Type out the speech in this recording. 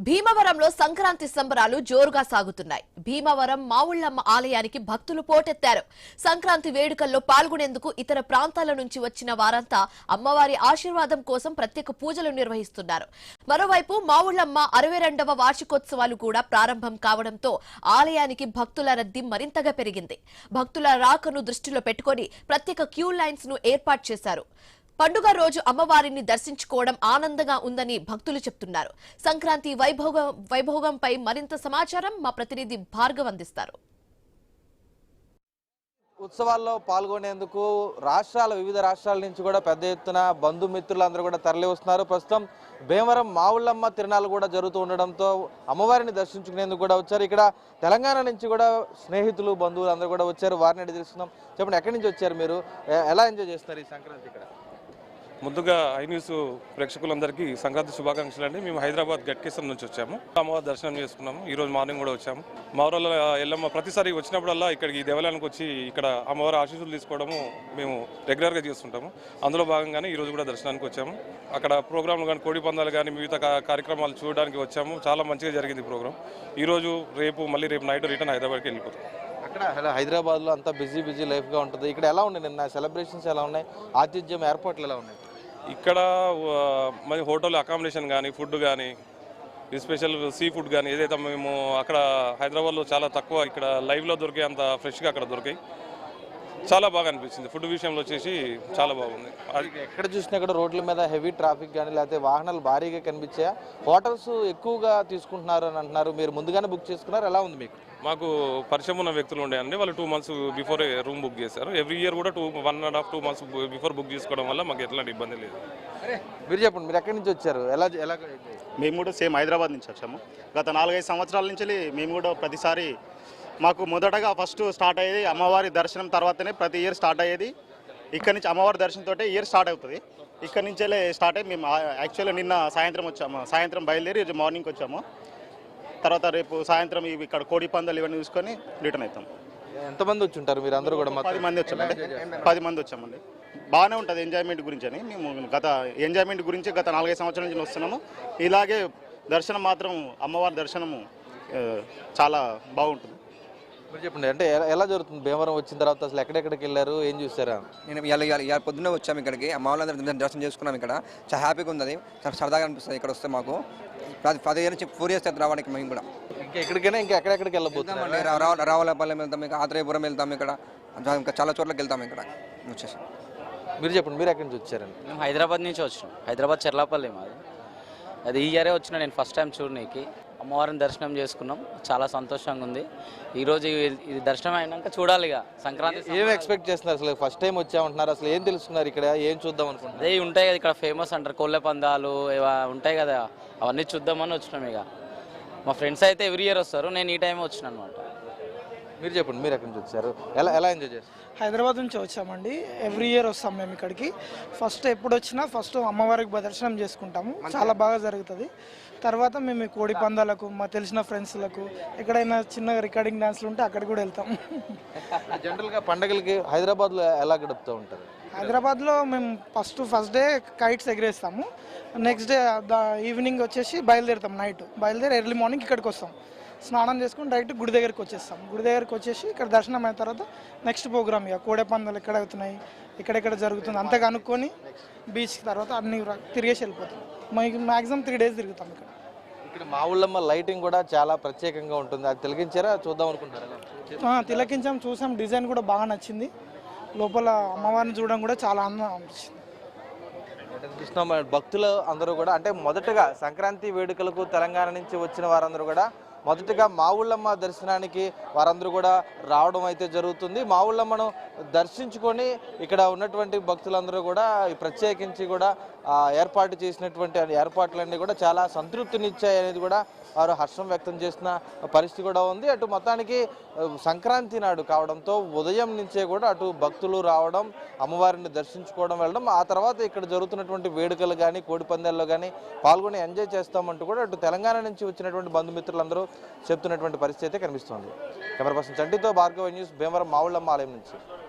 భీమవరంలో సంక్రాంతి సంబరాలు జోరుగా సాగుతున్నాయి. భీమవరం మావుళ్లమ్మ ఆలయానికి భక్తులు పోటెత్తారు. సంక్రాంతి వేడుకల్లో పాల్గొనేందుకు ఇతర ప్రాంతాల నుంచి వచ్చిన వారంతా అమ్మవారి ఆశీర్వాదం కోసం ప్రత్యేక పూజలు నిర్వహిస్తున్నారు. మరోవైపు మావుళ్లమ్మ 62వ వార్షికోత్సవాలు కూడా ప్రారంభం కావడంతో ఆలయానికి భక్తుల రద్దీ మరింతగా పెరిగింది. భక్తుల రాకను దృష్టిలో పెట్టుకుని ప్రత్యేక క్యూ లైన్స్ ను ఏర్పాటు చేశారు. పండుగ రోజు అమ్మవారిని దర్శించుకోవడం ఆనందంగా ఉందని భక్తులు చెప్తున్నారు. సంక్రాంతి వైభోగంపై మరింత సమాచారం మా ప్రతినిధి భార్గవ్ అందిస్తారు. ఉత్సవాల్లో పాల్గొనేందుకు వివిధ రాష్ట్రాల నుంచి కూడా పెద్ద ఎత్తున బంధుమిత్రులందరూ కూడా తరలి వస్తున్నారు. ప్రస్తుతం భీమవరం మావుళ్లమ్మ తిరునాళ్ళు కూడా జరుగుతూ ఉండడంతో అమ్మవారిని దర్శించుకునేందుకు కూడా వచ్చారు. ఇక్కడ తెలంగాణ నుంచి కూడా స్నేహితులు బంధువులు అందరూ కూడా వచ్చారు. వారిని అడిగి తెలుసుకుందాం. చెప్పండి, ఎక్కడి నుంచి వచ్చారు మీరు? ఎలా ఎంజాయ్ చేస్తున్నారు ఈ సంక్రాంతి ఇక్కడ? ముందుగా ఐ న్యూస్ ప్రేక్షకులందరికీ సంక్రాంతి శుభాకాంక్షలు అండి. మేము హైదరాబాద్ గట్కేశ్వరం నుంచి వచ్చాము. అమ్మవారి దర్శనం చేసుకున్నాము. ఈరోజు మార్నింగ్ కూడా వచ్చాము. మా ఊళ్ళో ఎల్లమ్మ ప్రతిసారి వచ్చినప్పుడల్లా ఇక్కడికి దేవాలయానికి వచ్చి ఇక్కడ అమ్మవారి ఆశీస్సులు తీసుకోవడము మేము రెగ్యులర్గా చేస్తుంటాము. అందులో భాగంగానే ఈరోజు కూడా దర్శనానికి వచ్చాము. అక్కడ ప్రోగ్రాంలు కానీ కోడి పందాలు కానీ వివిధ కార్యక్రమాలు చూడడానికి వచ్చాము. చాలా మంచిగా జరిగింది ప్రోగ్రామ్. ఈరోజు రేపు నైట్ రిటర్న్ హైదరాబాద్కి వెళ్ళిపోతాం. అక్కడ హైదరాబాద్లో అంతా బిజీ లైఫ్గా ఉంటుంది. ఇక్కడ ఎలా ఉన్నాయి నిన్న సెలబ్రేషన్స్ ఎలా ఉన్నాయి? ఆతిథ్యం ఏర్పాట్లు ఎలా ఉన్నాయి? ఇక్కడ మరి హోటల్ అకామిడేషన్ కానీ ఫుడ్ కానీ స్పెషల్ సీ ఫుడ్ కానీ ఏదైతే మేము అక్కడ హైదరాబాద్లో చాలా తక్కువ ఇక్కడ లైవ్లో దొరికే అంత ఫ్రెష్గా అక్కడ దొరికాయి. చాలా బాగా అనిపించింది. ఫుడ్ విషయంలో వచ్చేసి చాలా బాగుంది. అది ఎక్కడ చూసినా కూడా రోడ్ల మీద హెవీ ట్రాఫిక్ కానీ లేకపోతే వాహనాలు భారీగా కనిపించాయా? హోటల్స్ ఎక్కువగా తీసుకుంటున్నారు అని అంటున్నారు. మీరు ముందుగానే బుక్ చేసుకున్నారు. ఎలా ఉంది మీకు? మాకు పరిచయం ఉన్న వ్యక్తులు ఉండేయండి. వాళ్ళు 2 months బిఫోర్ రూమ్ బుక్ చేశారు. ఎవ్రీ ఇయర్ కూడా 1.5-2 months బిఫోర్ బుక్ చేసుకోవడం వల్ల మాకు ఎట్లాంటి ఇబ్బంది లేదు. మీరు చెప్పండి, మీరు ఎక్కడి నుంచి వచ్చారు? ఎలా? మేము కూడా సేమ్ హైదరాబాద్ నుంచి వచ్చాము. గత 4-5 సంవత్సరాల నుంచి మేము కూడా ప్రతిసారి మాకు మొదటగా ఫస్ట్ స్టార్ట్ అయ్యేది అమ్మవారి దర్శనం తర్వాతనే ప్రతి ఇయర్ స్టార్ట్ అయ్యేది. ఇక్కడ నుంచి అమ్మవారి దర్శనంతో ఇయర్ స్టార్ట్ అవుతుంది. ఇక్కడ నుంచే స్టార్ట్ అయ్యి మేము యాక్చువల్గా నిన్న సాయంత్రం వచ్చాము. సాయంత్రం బయలుదేరి మార్నింగ్కి వచ్చాము. తర్వాత రేపు సాయంత్రం ఇక్కడ కోడి పందాలు ఇవన్నీ చూసుకొని రిటర్న్ అవుతాం. ఎంతమంది వచ్చి ఉంటారు మీరు? అందరూ కూడా 10 మంది వచ్చామండి. 10 మంది వచ్చామండి. బాగానే ఉంటుంది ఎంజాయ్మెంట్ గురించి అని. మేము ఎంజాయ్మెంట్ గురించి గత 4-5 సంవత్సరాల నుంచి వస్తున్నాము. ఇలాగే దర్శనం మాత్రం అమ్మవారి దర్శనము చాలా బాగుంటుంది. మీరు చెప్పండి, అంటే ఎలా జరుగుతుంది? భీమవరం వచ్చిన తర్వాత అసలు ఎక్కడెక్కడికి వెళ్ళారు, ఏం చూసారా? నేను ఇవాళ పొద్దున్నే వచ్చాము ఇక్కడికి. అమ్మవాళ్ళందరూ దర్శనం చేసుకున్నాం. ఇక్కడ చాలా హ్యాపీగా ఉంది. చాలా సరదాగా అనిపిస్తుంది ఇక్కడ వస్తే. మాకు 10 ఇయర్ నుంచి 4 years రావడానికి మేము కూడా ఇంకా ఎక్కడెక్కడికి వెళ్ళబోతున్నామండి? రావులపల్లి వెళ్తాం, ఇక్కడ ఆత్రేయపురం వెళ్తాం, ఇక్కడ ఇంకా చాలా చోట్లకి వెళ్తాం. ఇక్కడ వచ్చేసి మీరు చెప్పండి, మీరు ఎక్కడి నుంచి వచ్చారండి? మేము హైదరాబాద్ నుంచి వచ్చినాం. హైదరాబాద్ చెర్లాపల్లి మాది. అది ఈ ఇయరే వచ్చినా నేను ఫస్ట్ టైం చూడనీకి. అమ్మవారిని దర్శనం చేసుకున్నాం. చాలా సంతోషంగా ఉంది. ఈరోజు ఇది దర్శనం అయినాక చూడాలి ఇక సంక్రాంతి. ఏం ఎక్స్పెక్ట్ చేస్తున్నారు? అసలు ఫస్ట్ టైం వచ్చామంటున్నారు. అసలు ఏం తెలుసుకున్నారు? ఇక్కడ ఏం చూద్దాం అనుకుంటున్నారు? అదే ఉంటాయి కదా ఇక్కడ ఫేమస్ అంటారు, కోళ్ళ పందాలు ఉంటాయి కదా, అవన్నీ చూద్దామని వచ్చినాం. ఇక మా ఫ్రెండ్స్ అయితే ఎవ్రీ ఇయర్ వస్తారు. నేను ఈ టైం వచ్చిన అనమాట. మీరు చెప్పండి, మీరు ఎక్కడి నుంచి వచ్చారు? ఎలా ఎంజాయ్ చేస్తారు? హైదరాబాద్ నుంచి వచ్చామండి. ఎవ్రీ ఇయర్ వస్తాం మేము ఇక్కడికి. ఎప్పుడు వచ్చినా ఫస్ట్ అమ్మవారికి దర్శనం చేసుకుంటాము. చాలా బాగా జరుగుతుంది. తర్వాత మేము కోడి పందాలకు మా తెలిసిన ఫ్రెండ్స్లకు ఎక్కడైనా చిన్న రికార్డింగ్ డాన్స్లు ఉంటే అక్కడికి కూడా వెళ్తాం. జనరల్గా పండగలకి హైదరాబాద్లో ఎలా గడుపుతూ ఉంటారు? హైదరాబాద్లో మేము ఫస్ట్ డే కైట్స్ ఎగిరేస్తాము. నెక్స్ట్ డే ఈవినింగ్ వచ్చేసి బయలుదేరుతాం. బయలుదేరి ఎర్లీ మార్నింగ్ ఇక్కడికి వస్తాం. స్నానం చేసుకుని డైరెక్ట్ గుడి దగ్గరికి వచ్చేస్తాం. గుడి దగ్గరికి వచ్చేసి ఇక్కడ దర్శనం అయిన తర్వాత నెక్స్ట్ ప్రోగ్రామ్ ఇక కోడి పందాలు ఎక్కడ అవుతున్నాయి, ఎక్కడెక్కడ జరుగుతుంది అంతా కనుక్కొని బీచ్కి తర్వాత అన్ని తిరిగేసి వెళ్ళిపోతాం. మ్యాక్సిమం 3 days తిరుగుతాం. ఇక్కడ మావుళ్లమ్మ లైటింగ్ కూడా చాలా ప్రత్యేకంగా ఉంటుంది. అది తిలకించారా? చూద్దాం అనుకుంటారా? తిలకించాం, చూసాం. డిజైన్ కూడా బాగా నచ్చింది. లోపల అమ్మవారిని చూడడం కూడా చాలా ఆనందం అనిపించింది. భక్తులు అందరూ కూడా అంటే మొదటగా సంక్రాంతి వేడుకలకు తెలంగాణ నుంచి వచ్చిన వారందరూ కూడా మొదటగా మావుళ్లమ్మ దర్శనానికి వారందరూ కూడా రావడం అయితే జరుగుతుంది. మావుళ్లమ్మను దర్శించుకొని ఇక్కడ ఉన్నటువంటి భక్తులందరూ కూడా ప్రత్యేకించి కూడా ఏర్పాటు చేసినటువంటి ఏర్పాట్లన్నీ కూడా చాలా సంతృప్తినిచ్చాయి అనేది కూడా వారు హర్షం వ్యక్తం చేసిన పరిస్థితి కూడా ఉంది. అటు మొత్తానికి సంక్రాంతి నాడు కావడంతో ఉదయం నుంచే కూడా అటు భక్తులు రావడం, అమ్మవారిని దర్శించుకోవడం, వెళ్ళడం, ఆ తర్వాత ఇక్కడ జరుగుతున్నటువంటి వేడుకలు కానీ కోడి పందాల్లో కానీ పాల్గొని ఎంజాయ్ చేస్తామంటూ కూడా అటు తెలంగాణ నుంచి వచ్చినటువంటి బంధుమిత్రులందరూ చెప్తున్నటువంటి పరిస్థితి అయితే కనిపిస్తోంది. కెమెరా పర్సన్ చంటితో భార్గవ న్యూస్, భీమవరం మావుళ్లమ్మ ఆలయం నుంచి.